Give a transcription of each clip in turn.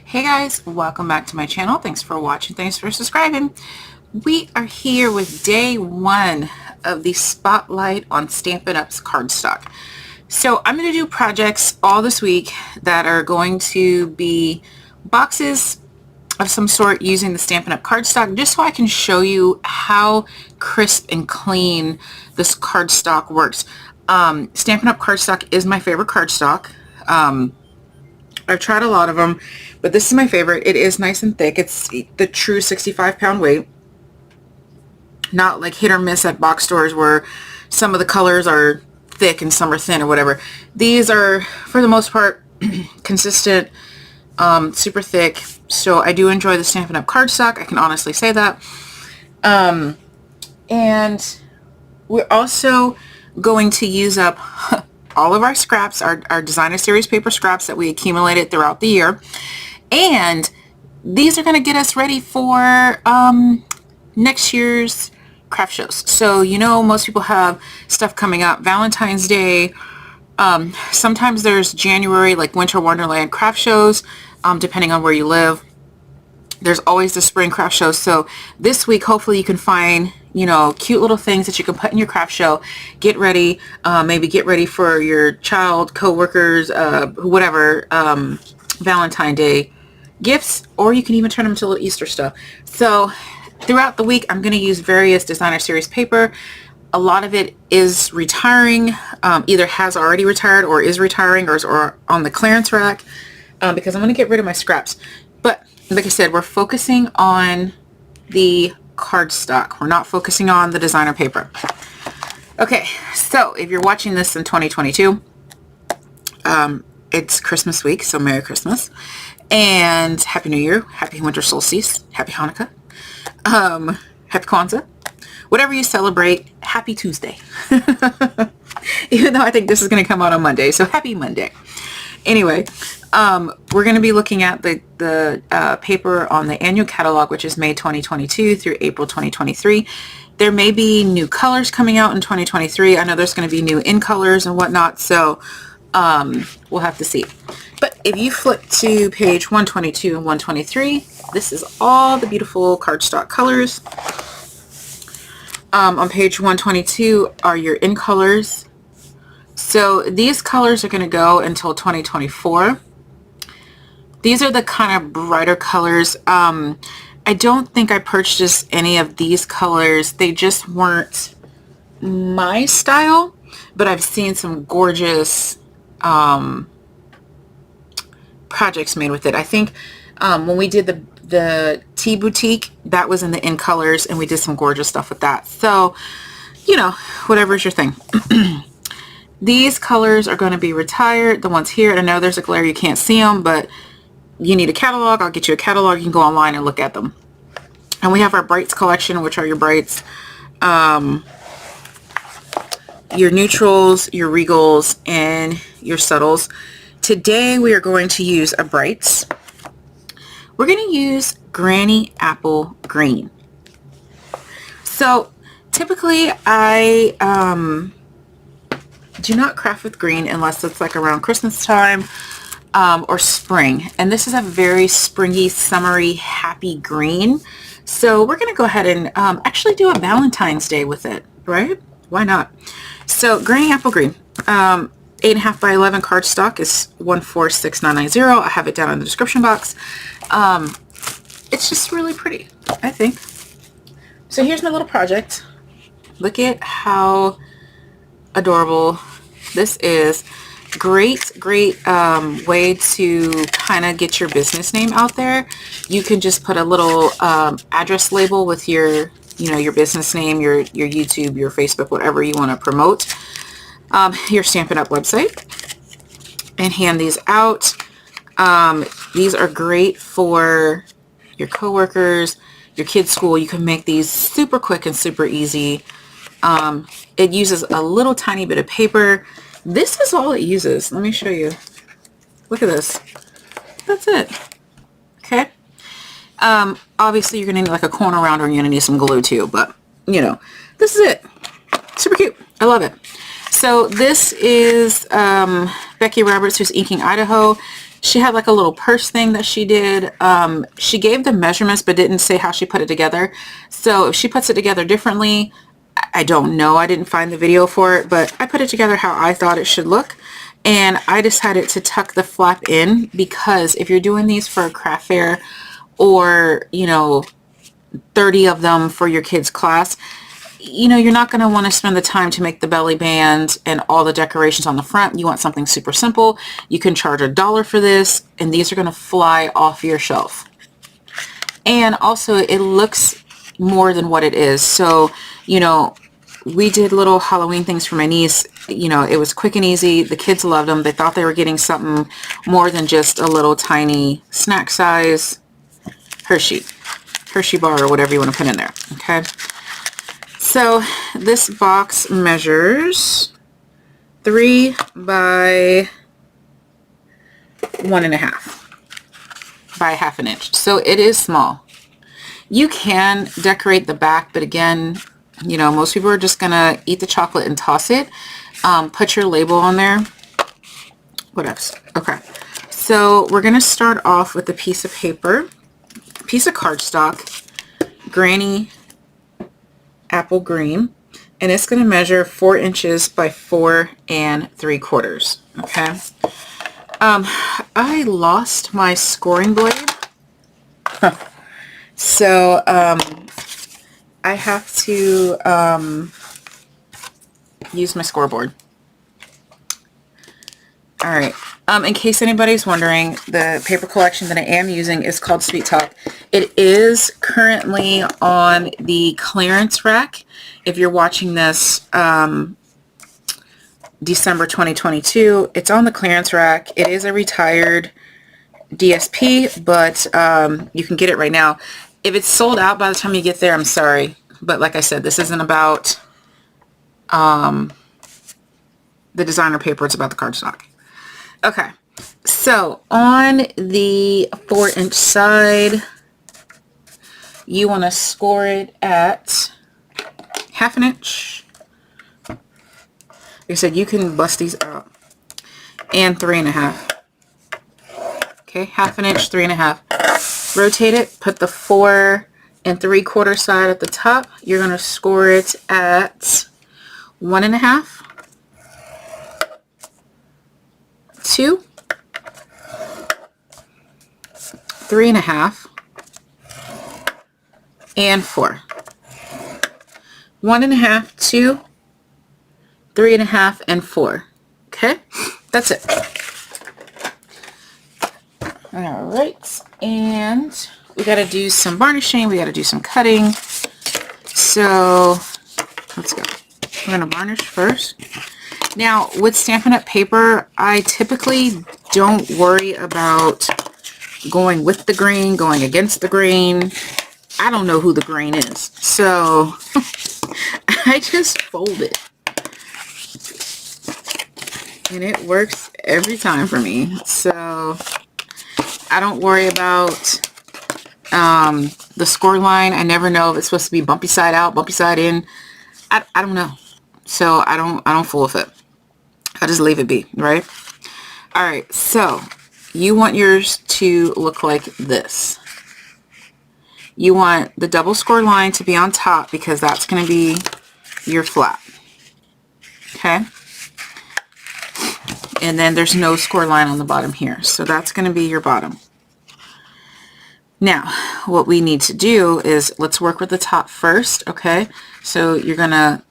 Hey guys, welcome back to my channel. Thanks for watching. Thanks for subscribing. We are here with day one of the spotlight on Stampin' Up's cardstock. So I'm going to do projects all this week that are going to be boxes of some sort using the Stampin' Up cardstock, just so I can show you how crisp and clean this cardstock works. Stampin' Up cardstock is my favorite cardstock. I've tried a lot of them, but this is my favorite. It is nice and thick. It's the true 65-pound weight. Not like hit or miss at box stores where some of the colors are thick and some are thin or whatever. These are, for the most part, consistent, super thick. So I do enjoy the Stampin' Up cardstock. I can honestly say that. And we're also going to use up all of our scraps, our designer series paper scraps that we accumulated throughout the year. And these are going to get us ready for next year's craft shows. So, you know, most people have stuff coming up. Valentine's Day. Sometimes there's January, like Winter Wonderland craft shows, depending on where you live. There's always the spring craft shows. So this week, hopefully you can find, you know, cute little things that you can put in your craft show. Get ready. Maybe get ready for your child, coworkers, whatever, Valentine's Day gifts, or you can even turn them into little Easter stuff. So throughout the week, I'm going to use various designer series paper. A lot of it is retiring, either has already retired or is retiring or on the clearance rack, because I'm going to get rid of my scraps. But like I said, we're focusing on the cardstock. We're not focusing on the designer paper. Okay, so if you're watching this in 2022, it's Christmas week, so Merry Christmas. And Happy New Year, Happy Winter Solstice, Happy Hanukkah, Happy Kwanzaa. Whatever you celebrate, Happy Tuesday. Even though I think this is going to come out on Monday, so Happy Monday. Anyway, we're going to be looking at the paper on the annual catalog, which is May 2022 through April 2023. There may be new colors coming out in 2023. I know there's going to be new in colors and whatnot, so we'll have to see. But if you flip to page 122 and 123, this is all the beautiful cardstock colors. On page 122 are your in colors. So these colors are going to go until 2024. These are the kind of brighter colors. I don't think I purchased any of these colors. They just weren't my style, but I've seen some gorgeous projects made with it. I think when we did the tea boutique, that was in the in colors, and we did some gorgeous stuff with that. So, you know, whatever's your thing. These colors are going to be retired, the ones here. And I know there's a glare, you can't see them, but you need a catalog. I'll get you a catalog. You can go online and look at them. And we have our Brights collection, which are your Brights, your neutrals, your regals, and your subtles. Today we are going to use a Brights. We're going to use Granny Apple Green. So typically I do not craft with green unless it's like around Christmas time or spring. And this is a very springy, summery, happy green. So we're going to go ahead and actually do a Valentine's Day with it, right? Why not? So Granny Apple Green, 8.5 by 11 cardstock is 146990. I have it down in the description box. It's just really pretty, I think. So here's my little project. Look at how adorable this is. Great way to kind of get your business name out there. You can just put a little address label with your, you know, your business name, your YouTube, your Facebook, whatever you want to promote, your Stampin' Up website, and hand these out. These are great for your coworkers, your kids' school. You can make these super quick and super easy. It uses a little tiny bit of paper. This is all it uses. Let me show you. Look at this. That's it. Okay. Obviously you're going to need like a corner rounder, and you're going to need some glue too, but you know, this is it. Super cute. I love it. So this is Becky Roberts, who's inking Idaho. She had like a little purse thing that she did. She gave the measurements but didn't say how she put it together. So if she puts it together differently, I don't know. I didn't find the video for it, but I put it together how I thought it should look. And I decided to tuck the flap in because if you're doing these for a craft fair or, you know, 30 of them for your kids' class, you know, you're not going to want to spend the time to make the belly band and all the decorations on the front. You want something super simple. You can charge $1 for this, and these are going to fly off your shelf. And also, it looks more than what it is. So, you know, we did little Halloween things for my niece. You know, it was quick and easy. The kids loved them. They thought they were getting something more than just a little tiny snack size Hershey bar or whatever you want to put in there. Okay. So this box measures 3 by 1.5 by 1/2 inch. So it is small. You can decorate the back, but again, you know, most people are just gonna eat the chocolate and toss it. Put your label on there. What else? Okay. So we're gonna start off with a piece of paper, piece of cardstock, Granny apple green, and it's going to measure 4 inches by 4 3/4. Okay. I lost my scoring blade, so I have to use my scoreboard. All right. In case anybody's wondering, the paper collection that I am using is called Sweet Talk. It is currently on the clearance rack. If you're watching this December 2022, it's on the clearance rack. It is a retired DSP, but you can get it right now. If it's sold out by the time you get there, I'm sorry. But like I said, this isn't about the designer paper. It's about the cardstock. Okay, so on the 4-inch side, you want to score it at 1/2 inch. Like I said, you can bust these out. And 3.5. Okay, 1/2 inch, 3.5. Rotate it, put the 4 3/4 side at the top. You're going to score it at 1.5. 2, 3.5, and 4. 1.5, 2, 3.5, and 4. Okay, that's it. All right, and we got to do some varnishing. We got to do some cutting. So let's go. We're going to varnish first. Now, with Stampin' Up! Paper, I typically don't worry about going with the grain, going against the grain. I don't know who the grain is, so I just fold it. And it works every time for me. So I don't worry about the score line. I never know if it's supposed to be bumpy side out, bumpy side in. I don't know. So I don't fool with it. I just leave it be, right? All right, so you want yours to look like this. You want the double score line to be on top because that's going to be your flap. Okay? And then there's no score line on the bottom here. So that's going to be your bottom. Now, what we need to do is let's work with the top first, okay? So you're going to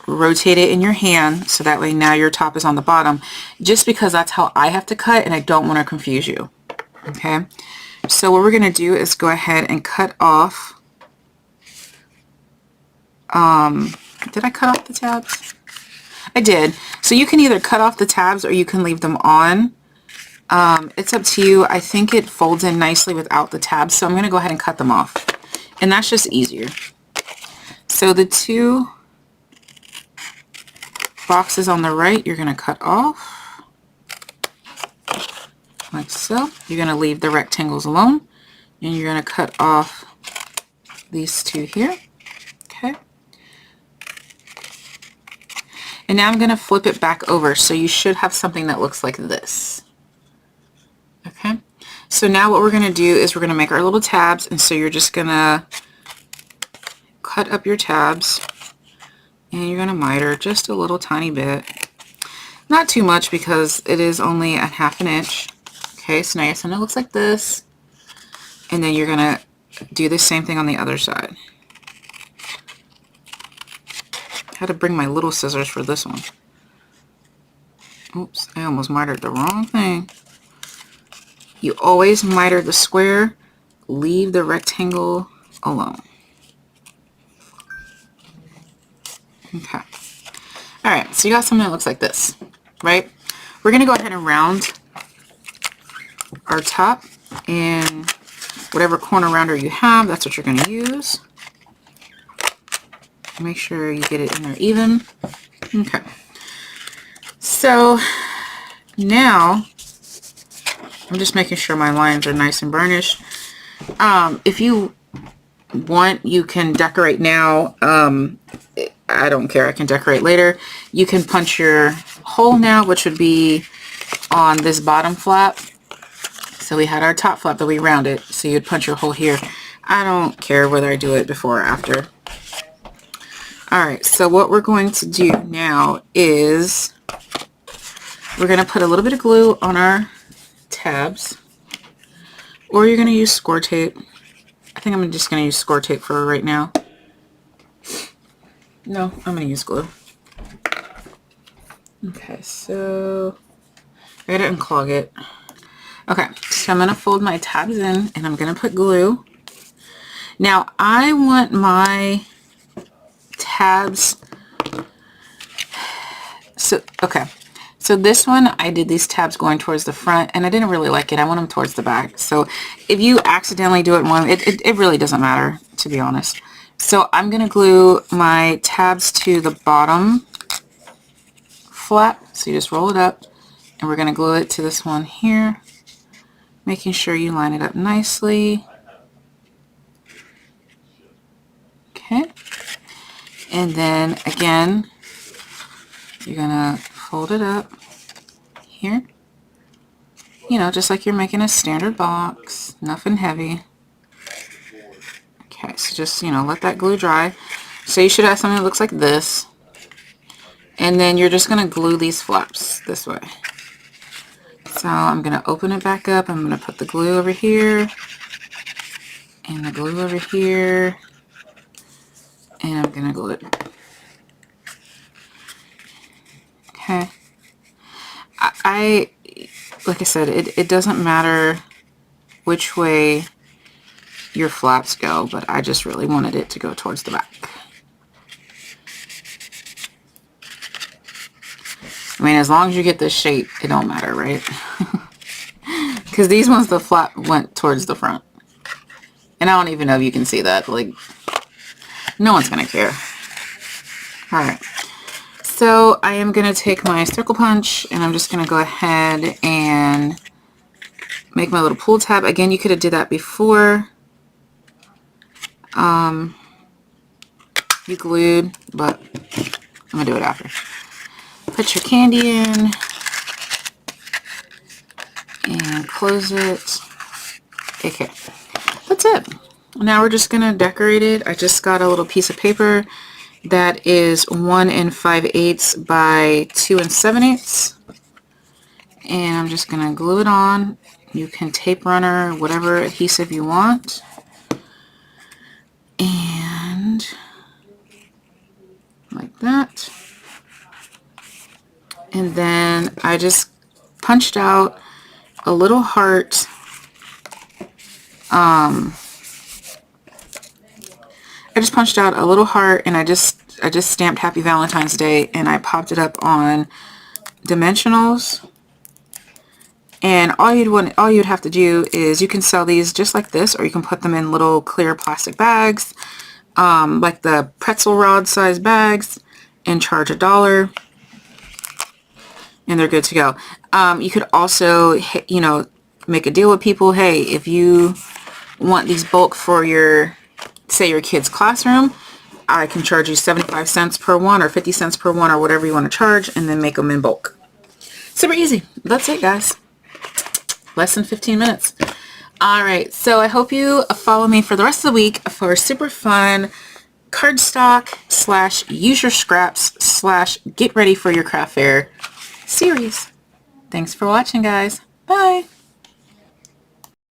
rotate it in your hand so that way now your top is on the bottom, just because that's how I have to cut and I don't want to confuse you. Okay, so what we're going to do is go ahead and cut off, did I cut off the tabs? I did. So you can either cut off the tabs or you can leave them on. It's up to you. I think it folds in nicely without the tabs, so I'm going to go ahead and cut them off, and that's just easier. So the 2 boxes on the right, you're going to cut off like so. You're going to leave the rectangles alone, and you're going to cut off these 2 here. Okay. And now I'm going to flip it back over, so you should have something that looks like this. Okay. So now what we're going to do is we're going to make our little tabs, and so you're just going to cut up your tabs, and you're going to miter just a little tiny bit. Not too much because it is only a 1/2 inch. Okay, so now your center looks like this, and then you're going to do the same thing on the other side. I had to bring my little scissors for this one. Oops, I almost mitered the wrong thing. You always miter the square, leave the rectangle alone. Okay. Alright, so you got something that looks like this, right? We're going to go ahead and round our top, and whatever corner rounder you have, that's what you're going to use. Make sure you get it in there even. Okay. So now I'm just making sure my lines are nice and burnished. If you want, you can decorate now. I don't care. I can decorate later. You can punch your hole now, which would be on this bottom flap. So we had our top flap that we rounded. So you'd punch your hole here. I don't care whether I do it before or after. Alright, so what we're going to do now is we're going to put a little bit of glue on our tabs, or you're going to use score tape. I think I'm just going to use score tape for right now. No, I'm going to use glue. Okay, so I got to unclog it. Okay, so I'm going to fold my tabs in, and I'm going to put glue. Now I want my tabs, so okay, so this one I did these tabs going towards the front, and I didn't really like it. I want them towards the back. So if you accidentally do it one, it really doesn't matter, to be honest. So I'm gonna glue my tabs to the bottom flap, so you just roll it up, and we're gonna glue it to this one here, making sure you line it up nicely. Okay. And then again, you're gonna fold it up here, you know, just like you're making a standard box, nothing heavy. Okay, so just, you know, let that glue dry. So you should have something that looks like this, and then you're just gonna glue these flaps this way. So I'm gonna open it back up. I'm gonna put the glue over here, and the glue over here, and I'm gonna glue it. Okay. I like I said, it doesn't matter which way your flaps go, but I just really wanted it to go towards the back. I mean, as long as you get this shape, it don't matter, right? Because these ones, the flap went towards the front. And I don't even know if you can see that. Like, no one's gonna care. Alright. So I am going to take my circle punch, and I'm just going to go ahead and make my little pull tab. Again, you could have did that before you glued, but I'm going to do it after. Put your candy in and close it. Okay, that's it. Now we're just going to decorate it. I just got a little piece of paper that is 1 5/8 by 2 7/8, and I'm just gonna glue it on. You can tape runner, whatever adhesive you want, and like that. And then I just punched out a little heart. I just punched out a little heart, and I just stamped Happy Valentine's Day, and I popped it up on dimensionals. And all you'd have to do is, you can sell these just like this, or you can put them in little clear plastic bags, like the pretzel rod size bags, and charge $1, and they're good to go. You could also, you know, make a deal with people. Hey, if you want these bulk for your, say, your kid's classroom, I can charge you 75 cents per one, or 50 cents per one, or whatever you want to charge, and then make them in bulk. Super easy. That's it, guys. Less than 15 minutes. All right, so I hope you follow me for the rest of the week for a super fun cardstock / use your scraps / get ready for your craft fair series. Thanks for watching, guys. Bye.